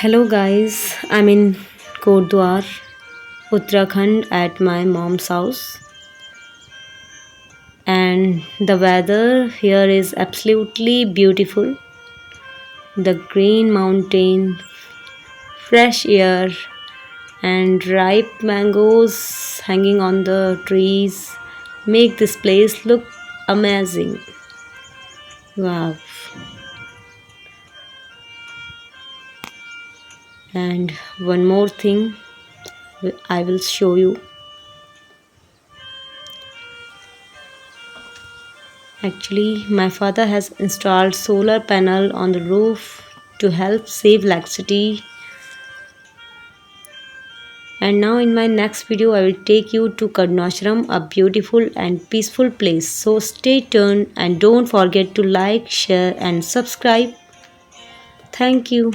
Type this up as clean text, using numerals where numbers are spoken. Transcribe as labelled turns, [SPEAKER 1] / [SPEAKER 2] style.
[SPEAKER 1] Hello guys, I'm in Kordwar, Uttarakhand at my mom's house, and the weather here is absolutely beautiful. The green mountain, fresh air, and ripe mangoes hanging on the trees make this place look amazing. Wow. And one more thing I will show you. Actually, my father has installed solar panel on the roof to help save electricity. And now in my next video, I will take you to Kadnashram, a beautiful and peaceful place. So stay tuned and don't forget to like, share and subscribe. Thank you.